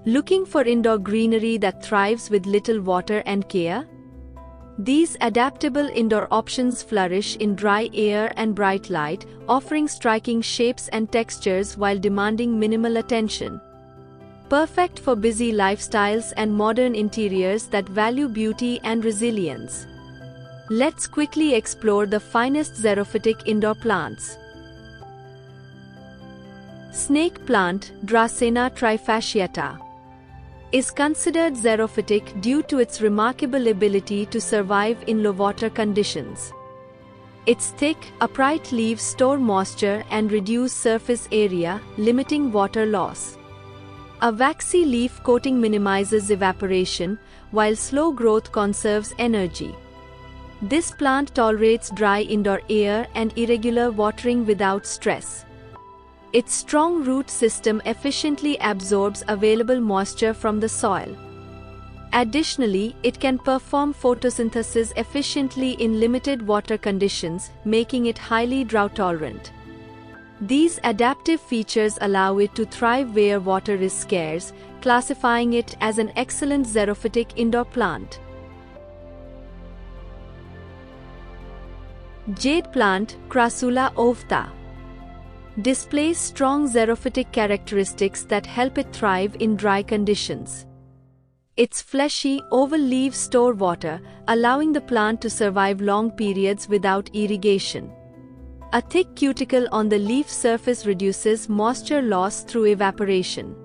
Looking for indoor greenery that thrives with little water and care? These adaptable indoor options flourish in dry air and bright light, offering striking shapes and textures while demanding minimal attention. Perfect for busy lifestyles and modern interiors that value beauty and resilience. Let's quickly explore the finest xerophytic indoor plants. Snake plant, Dracena trifasciata, is considered xerophytic due to its remarkable ability to survive in low-water conditions. Its thick, upright leaves store moisture and reduce surface area, limiting water loss. A waxy leaf coating minimizes evaporation, while slow growth conserves energy. This plant tolerates dry indoor air and irregular watering without stress. Its strong root system efficiently absorbs available moisture from the soil. Additionally, it can perform photosynthesis efficiently in limited water conditions, making it highly drought-tolerant. These adaptive features allow it to thrive where water is scarce, classifying it as an excellent xerophytic indoor plant. Jade plant, Crassula ovata, displays strong xerophytic characteristics that help it thrive in dry conditions. Its fleshy, oval leaves store water, allowing the plant to survive long periods without irrigation. A thick cuticle on the leaf surface reduces moisture loss through evaporation.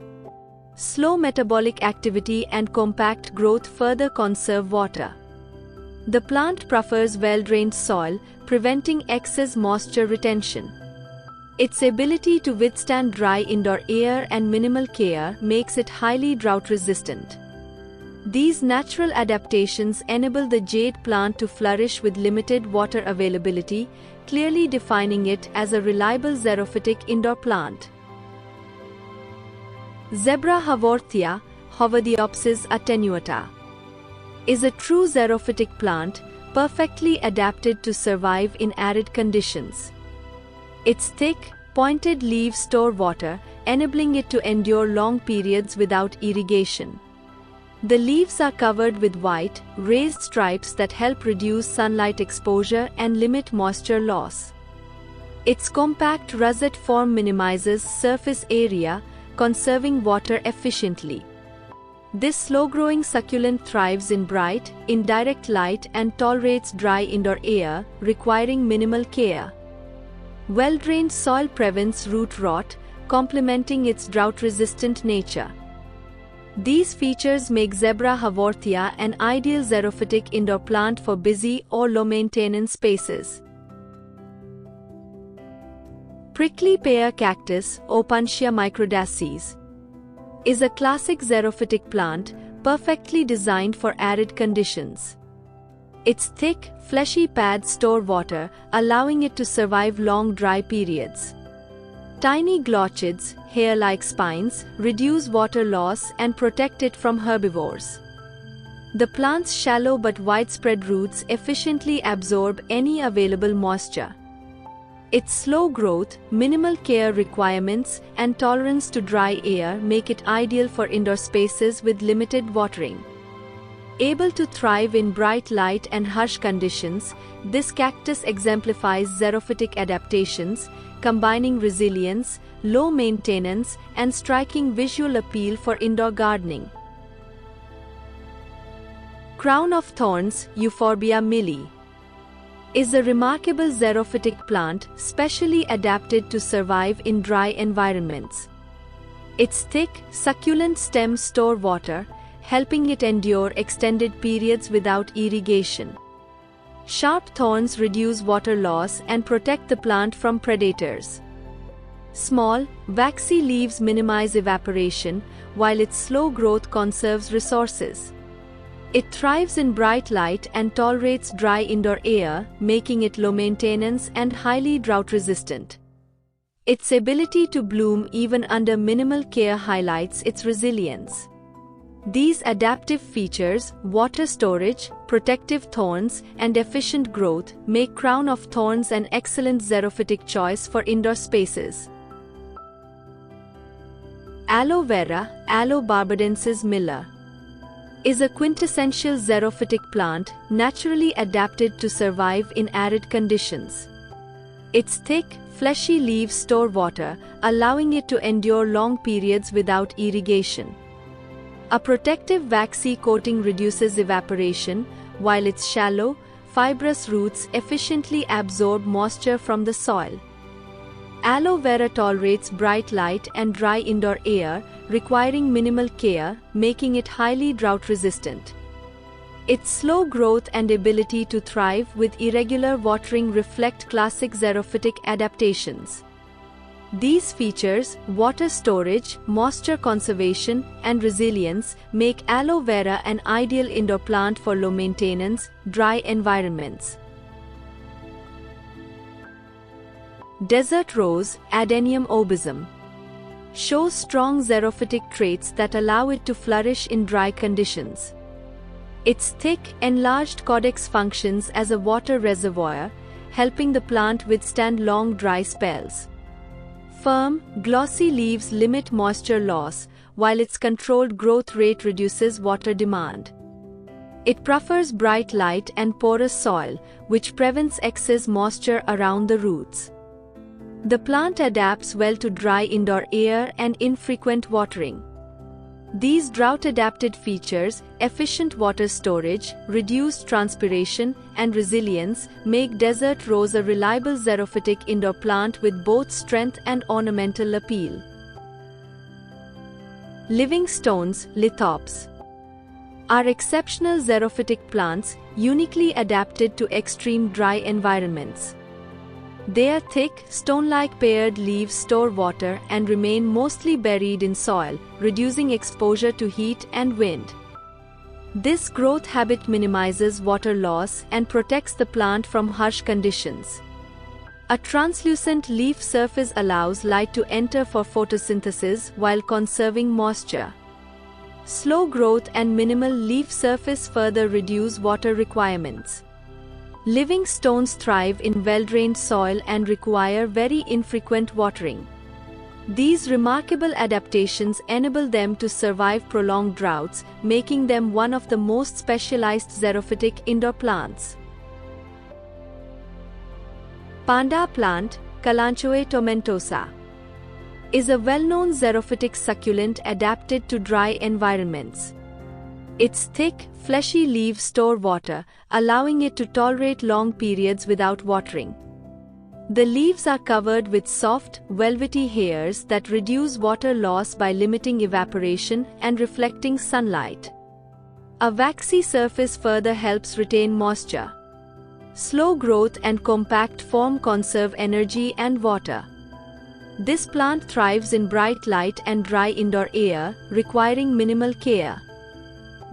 Slow metabolic activity and compact growth further conserve water. The plant prefers well-drained soil, preventing excess moisture retention. Its ability to withstand dry indoor air and minimal care makes it highly drought-resistant. These natural adaptations enable the jade plant to flourish with limited water availability, clearly defining it as a reliable xerophytic indoor plant. Zebra haworthia, Hovediopsis attenuata, is a true xerophytic plant, perfectly adapted to survive in arid conditions. Its thick, pointed leaves store water, enabling it to endure long periods without irrigation. The leaves are covered with white, raised stripes that help reduce sunlight exposure and limit moisture loss. Its compact russet form minimizes surface area, conserving water efficiently. This slow-growing succulent thrives in bright, indirect light and tolerates dry indoor air, requiring minimal care. Well-drained soil prevents root rot, complementing its drought-resistant nature. These features make Zebra haworthia an ideal xerophytic indoor plant for busy or low-maintenance spaces. Prickly pear cactus, Opuntia microdaces, is a classic xerophytic plant, perfectly designed for arid conditions. Its thick, fleshy pads store water, allowing it to survive long dry periods. Tiny glochids, hair-like spines, reduce water loss and protect it from herbivores. The plant's shallow but widespread roots efficiently absorb any available moisture. Its slow growth, minimal care requirements, and tolerance to dry air make it ideal for indoor spaces with limited watering. Able to thrive in bright light and harsh conditions, this cactus exemplifies xerophytic adaptations, combining resilience, low maintenance, and striking visual appeal for indoor gardening. Crown of thorns, Euphorbia milli, is a remarkable xerophytic plant specially adapted to survive in dry environments. Its thick, succulent stems store water, helping it endure extended periods without irrigation. Sharp thorns reduce water loss and protect the plant from predators. Small, waxy leaves minimize evaporation, while its slow growth conserves resources. It thrives in bright light and tolerates dry indoor air, making it low maintenance and highly drought-resistant. Its ability to bloom even under minimal care highlights its resilience. These adaptive features, water storage, protective thorns, and efficient growth, make Crown of Thorns an excellent xerophytic choice for indoor spaces. Aloe vera, Aloe barbadensis Miller, is a quintessential xerophytic plant naturally adapted to survive in arid conditions. Its thick, fleshy leaves store water, allowing it to endure long periods without irrigation. A protective waxy coating reduces evaporation, while its shallow, fibrous roots efficiently absorb moisture from the soil. Aloe vera tolerates bright light and dry indoor air, requiring minimal care, making it highly drought-resistant. Its slow growth and ability to thrive with irregular watering reflect classic xerophytic adaptations. These features, water storage, moisture conservation, and resilience, make aloe vera an ideal indoor plant for low-maintenance, dry environments. Desert rose, Adenium obisum, shows strong xerophytic traits that allow it to flourish in dry conditions. Its thick, enlarged caudex functions as a water reservoir, helping the plant withstand long dry spells. Firm, glossy leaves limit moisture loss, while its controlled growth rate reduces water demand. It prefers bright light and porous soil, which prevents excess moisture around the roots. The plant adapts well to dry indoor air and infrequent watering. These drought-adapted features, efficient water storage, reduced transpiration, and resilience, make desert rose a reliable xerophytic indoor plant with both strength and ornamental appeal. Living stones, Lithops, are exceptional xerophytic plants, uniquely adapted to extreme dry environments. Their thick, stone-like paired leaves store water and remain mostly buried in soil, reducing exposure to heat and wind. This growth habit minimizes water loss and protects the plant from harsh conditions. A translucent leaf surface allows light to enter for photosynthesis while conserving moisture. Slow growth and minimal leaf surface further reduce water requirements. Living stones thrive in well-drained soil and require very infrequent watering. These remarkable adaptations enable them to survive prolonged droughts, making them one of the most specialized xerophytic indoor plants. Panda plant, Kalanchoe tomentosa, is a well-known xerophytic succulent adapted to dry environments. Its thick, fleshy leaves store water, allowing it to tolerate long periods without watering. The leaves are covered with soft, velvety hairs that reduce water loss by limiting evaporation and reflecting sunlight. A waxy surface further helps retain moisture. Slow growth and compact form conserve energy and water. This plant thrives in bright light and dry indoor air, requiring minimal care.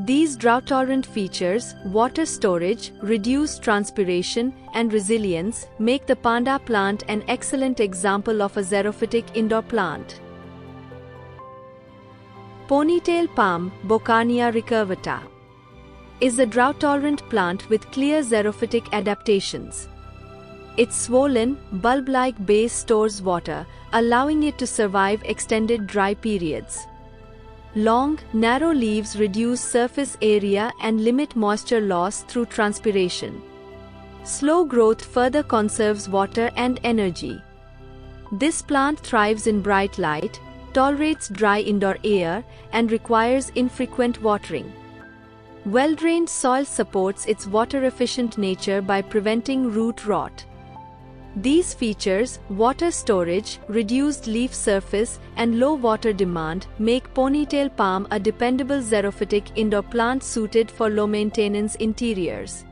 These drought-tolerant features, water storage, reduced transpiration, and resilience, make the panda plant an excellent example of a xerophytic indoor plant. Ponytail palm, Boccarnia recurvata, is a drought-tolerant plant with clear xerophytic adaptations. Its swollen, bulb-like base stores water, allowing it to survive extended dry periods. Long, narrow leaves reduce surface area and limit moisture loss through transpiration. Slow growth further conserves water and energy. This plant thrives in bright light, tolerates dry indoor air, and requires infrequent watering. Well-drained soil supports its water-efficient nature by preventing root rot. These features, water storage, reduced leaf surface, and low water demand, make ponytail palm a dependable xerophytic indoor plant suited for low-maintenance interiors.